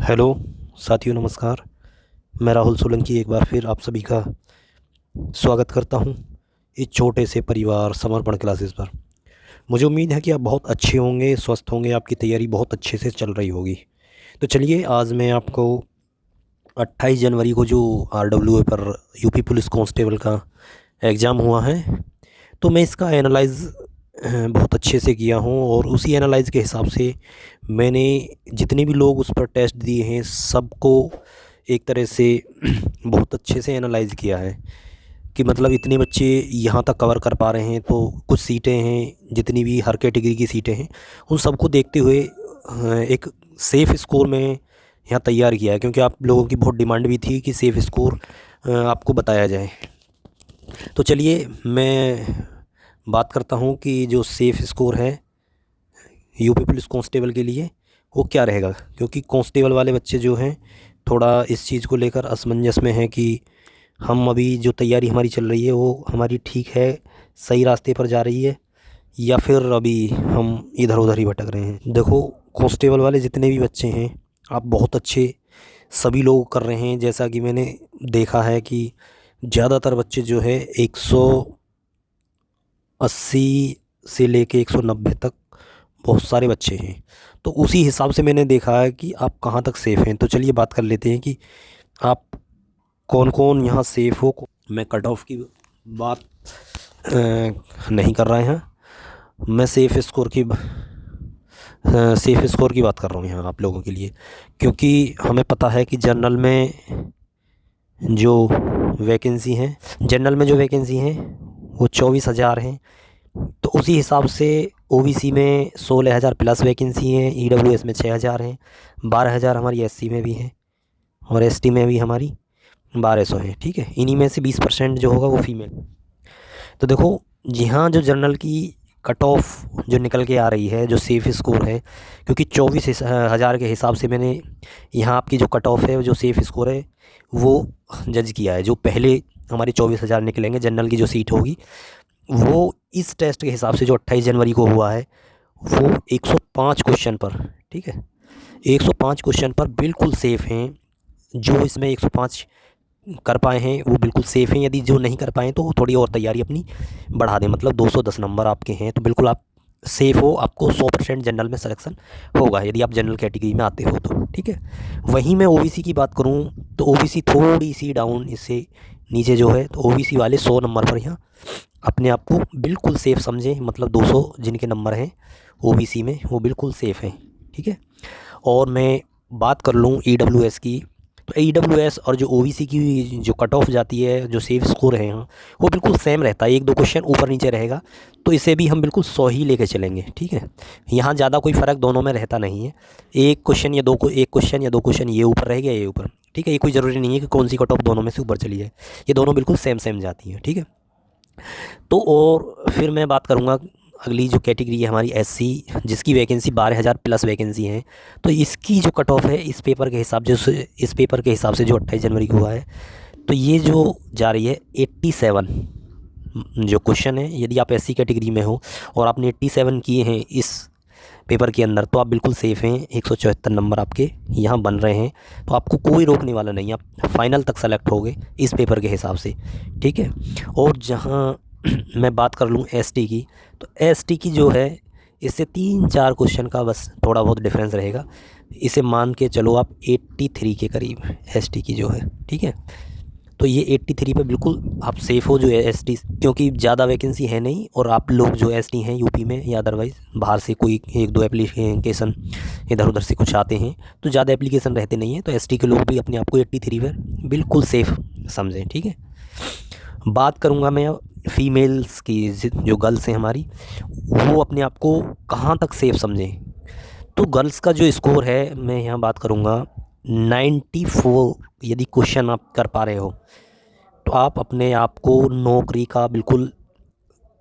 Hello साथियों, नमस्कार। मैं राहुल सोलंकी एक बार फिर आप सभी का स्वागत करता हूं इस छोटे से परिवार समर्पण क्लासेस पर। मुझे उम्मीद है कि आप बहुत अच्छे होंगे, स्वस्थ होंगे, आपकी तैयारी बहुत अच्छे से चल रही होगी। तो चलिए, आज मैं आपको 28 जनवरी को जो RWA पर यूपी पुलिस कांस्टेबल का एग्ज़ाम हुआ है, तो मैं इसका एनालाइज़ बहुत अच्छे से किया हूँ, और उसी एनालाइज़ के हिसाब से मैंने जितने भी लोग उस पर टेस्ट दिए हैं सबको एक तरह से बहुत अच्छे से एनालाइज़ किया है कि मतलब इतने बच्चे यहाँ तक कवर कर पा रहे हैं। तो कुछ सीटें हैं, जितनी भी हर कैटेगरी की सीटें हैं, उन सबको देखते हुए एक सेफ़ स्कोर में यहाँ तैयार किया है, क्योंकि आप लोगों की बहुत डिमांड भी थी कि सेफ़ स्कोर आपको बताया जाए। तो चलिए, मैं बात करता हूँ कि जो सेफ़ स्कोर है यूपी पुलिस कांस्टेबल के लिए वो क्या रहेगा, क्योंकि कांस्टेबल वाले बच्चे जो हैं थोड़ा इस चीज़ को लेकर असमंजस में हैं कि हम अभी जो तैयारी हमारी चल रही है वो हमारी ठीक है, सही रास्ते पर जा रही है, या फिर अभी हम इधर उधर ही भटक रहे हैं। देखो, कांस्टेबल वाले जितने भी बच्चे हैं, आप बहुत अच्छे सभी लोग कर रहे हैं। जैसा कि मैंने देखा है कि ज़्यादातर बच्चे जो है 180 से लेके 190 तक बहुत सारे बच्चे हैं। तो उसी हिसाब से मैंने देखा है कि आप कहाँ तक सेफ़ हैं। तो चलिए बात कर लेते हैं कि आप कौन कौन यहाँ सेफ़ हो। मैं कट ऑफ की बात नहीं कर रहे हैं, मैं सेफ़ स्कोर की बात कर रहा हूँ यहाँ आप लोगों के लिए, क्योंकि हमें पता है कि जो वैकेंसी हैं वो 24,000 हैं। तो उसी हिसाब से ओबीसी में 16,000 प्लस वैकेंसी हैं, ईडब्ल्यूएस में 6,000 हैं, 12,000 हमारी एससी में भी हैं, और एसटी में भी हमारी 1,200 हैं। ठीक है, इन्हीं में से 20% जो होगा वो फीमेल। तो देखो, यहाँ जो जनरल की कट ऑफ जो निकल के आ रही है, जो सेफ़ स्कोर है, क्योंकि 24,000 के हिसाब से मैंने यहाँ आपकी जो कट ऑफ है, जो सेफ़ स्कोर है, वो जज किया है। जो पहले हमारे 24,000 निकलेंगे जनरल की जो सीट होगी, वो इस टेस्ट के हिसाब से जो 28 जनवरी को हुआ है, वो 105 क्वेश्चन पर, ठीक है, 105 क्वेश्चन पर बिल्कुल सेफ़ हैं। जो इसमें 105 कर पाए हैं वो बिल्कुल सेफ़ हैं। यदि जो नहीं कर पाए तो थोड़ी और तैयारी अपनी बढ़ा दें, मतलब 210 नंबर आपके हैं तो बिल्कुल आप सेफ़ हो। आपको 100% जनरल में सिलेक्शन होगा यदि आप जनरल कैटेगरी में आते हो तो, ठीक है। वहीं मैं ओबीसी की बात करूं तो ओबीसी थोड़ी सी डाउन, इससे नीचे जो है, तो ओबीसी वाले 100 नंबर पर यहाँ अपने आप को बिल्कुल सेफ़ समझें, मतलब 200 जिनके नंबर हैं ओबीसी में वो बिल्कुल सेफ़ हैं, ठीक है। और मैं बात कर लूँ ईडब्ल्यूएस की, तो ईडब्ल्यूएस और जो ओबीसी की जो कट ऑफ जाती है, जो सेफ स्कोर है यहाँ, वो बिल्कुल सेम रहता है। 1-2 क्वेश्चन ऊपर नीचे रहेगा, तो इसे भी हम बिल्कुल 100 ही लेके चलेंगे, ठीक है। यहाँ ज़्यादा कोई फ़र्क दोनों में रहता नहीं है। एक क्वेश्चन या दो क्वेश्चन ये ऊपर रह गया, ये ऊपर, ठीक है। ये कोई ज़रूरी नहीं है कि कौन सी कट ऑफ दोनों में से ऊपर चली जाए, ये दोनों बिल्कुल सेम सेम जाती हैं, ठीक है। तो और फिर मैं बात करूँगा अगली जो कैटेगरी है हमारी एससी, जिसकी वैकेंसी 12,000 प्लस वैकेंसी है। तो इसकी जो कट ऑफ है इस पेपर के हिसाब से जो 28 जनवरी को हुआ है, तो ये जो जा रही है 87 जो क्वेश्चन है। यदि आप एससी कैटेगरी में हो और आपने 87 किए हैं इस पेपर के अंदर, तो आप बिल्कुल सेफ़ हैं। 174 नंबर आपके यहाँ बन रहे हैं, तो आपको कोई रोकने वाला नहीं, आप फाइनल तक सेलेक्ट होगे इस पेपर के हिसाब से, ठीक है। और जहाँ मैं बात कर लूँ एसटी की, तो एसटी की जो है, इससे 3-4 क्वेश्चन का बस थोड़ा बहुत डिफरेंस रहेगा। इसे मान के चलो आप 83 के करीब एसटी की जो है, ठीक है। तो ये 83 पे बिल्कुल आप सेफ़ हो, जो है एसटी, क्योंकि ज़्यादा वैकेंसी है नहीं, और आप लोग जो एसटी हैं यूपी में या अदरवाइज़ बाहर से कोई 1-2 एप्लीकेशन इधर उधर से कुछ आते हैं, तो ज़्यादा एप्लीकेशन रहते नहीं हैं, तो एसटी के लोग भी अपने आप को 83 पर बिल्कुल सेफ़ समझें, ठीक है। बात करूँगा मैं अब फीमेल्स की, जो गर्ल्स हैं हमारी, वो अपने आप को कहाँ तक सेफ़ समझें। तो गर्ल्स का जो स्कोर है, मैं यहाँ बात करूँगा 94। यदि क्वेश्चन आप कर पा रहे हो, तो आप अपने आप को नौकरी का बिल्कुल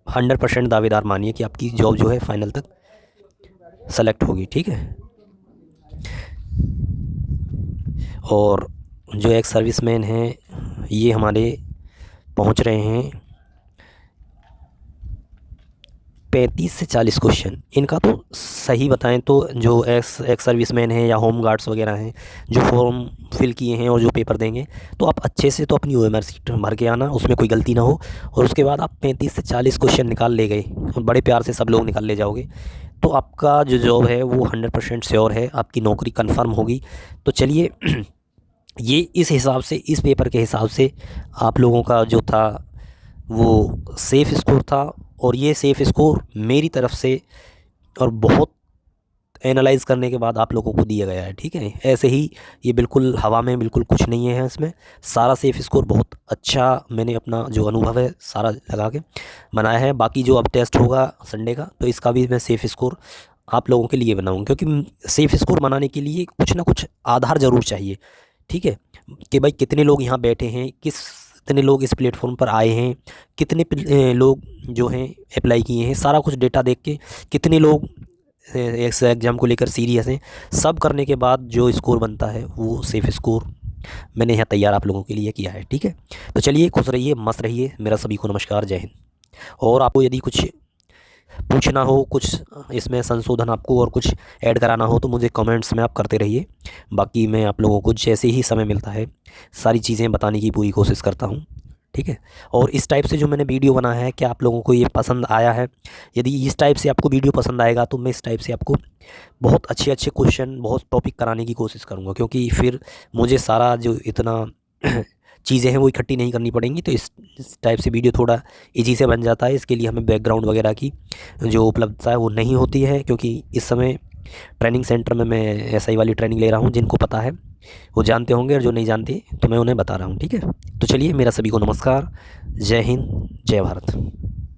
100% दावेदार मानिए कि आपकी जॉब जो है फाइनल तक सेलेक्ट होगी, ठीक है। और जो एक्स सर्विसमैन हैं, ये हमारे पहुंच रहे हैं 35 से 40 क्वेश्चन इनका तो सही बताएं तो जो एक्स सर्विसमैन हैं या होम गार्ड्स वगैरह हैं जो फॉर्म फिल किए हैं और जो पेपर देंगे, तो आप अच्छे से तो अपनी ओएमआर सीट भर के आना, उसमें कोई गलती ना हो। और उसके बाद आप 35 से 40 क्वेश्चन निकाल ले गए और बड़े प्यार से सब लोग निकाल ले जाओगे, तो आपका जो जॉब है वो 100% श्योर है, आपकी नौकरी कंफर्म होगी। तो चलिए ये इस हिसाब से, इस पेपर के हिसाब से आप लोगों का जो था वो सेफ़ स्कोर था। और ये सेफ़ स्कोर मेरी तरफ से और बहुत एनालाइज़ करने के बाद आप लोगों को दिया गया है, ठीक है। ऐसे ही ये बिल्कुल हवा में बिल्कुल कुछ नहीं है इसमें, सारा सेफ़ स्कोर बहुत अच्छा मैंने अपना जो अनुभव है सारा लगा के बनाया है। बाकी जो अब टेस्ट होगा संडे का, तो इसका भी मैं सेफ़ स्कोर आप लोगों के लिए बनाऊँगा, क्योंकि सेफ़ स्कोर बनाने के लिए कुछ ना कुछ आधार ज़रूर चाहिए, ठीक है। कि भाई कितने लोग यहाँ बैठे हैं, कितने लोग इस प्लेटफॉर्म पर आए हैं, कितने लोग जो हैं अप्लाई किए हैं, सारा कुछ डेटा देख के कितने लोग इस एग्ज़ाम को लेकर सीरियस हैं, सब करने के बाद जो स्कोर बनता है वो सेफ़ स्कोर मैंने यहाँ तैयार आप लोगों के लिए किया है, ठीक है। तो चलिए खुश रहिए, मस्त रहिए, मेरा सभी को नमस्कार, जय हिंद। और आपको यदि कुछ पूछना हो, कुछ इसमें संशोधन आपको और कुछ ऐड कराना हो, तो मुझे कमेंट्स में आप करते रहिए। बाकी मैं आप लोगों को जैसे ही समय मिलता है सारी चीज़ें बताने की पूरी कोशिश करता हूँ, ठीक है। और इस टाइप से जो मैंने वीडियो बनाया है, क्या आप लोगों को ये पसंद आया है? यदि इस टाइप से आपको वीडियो पसंद आएगा तो मैं इस टाइप से आपको बहुत अच्छे अच्छे क्वेश्चन, बहुत टॉपिक कराने की कोशिश करूँगा, क्योंकि फिर मुझे सारा जो इतना चीज़ें हैं वो इकट्ठी नहीं करनी पड़ेंगी। तो इस टाइप से वीडियो थोड़ा ईजी से बन जाता है। इसके लिए हमें बैकग्राउंड वगैरह की जो उपलब्धता है वो नहीं होती है, क्योंकि इस समय ट्रेनिंग सेंटर में मैं एसआई वाली ट्रेनिंग ले रहा हूँ। जिनको पता है वो जानते होंगे, और जो नहीं जानते तो मैं उन्हें बता रहा हूँ, ठीक है। तो चलिए मेरा सभी को नमस्कार, जय हिंद, जय भारत।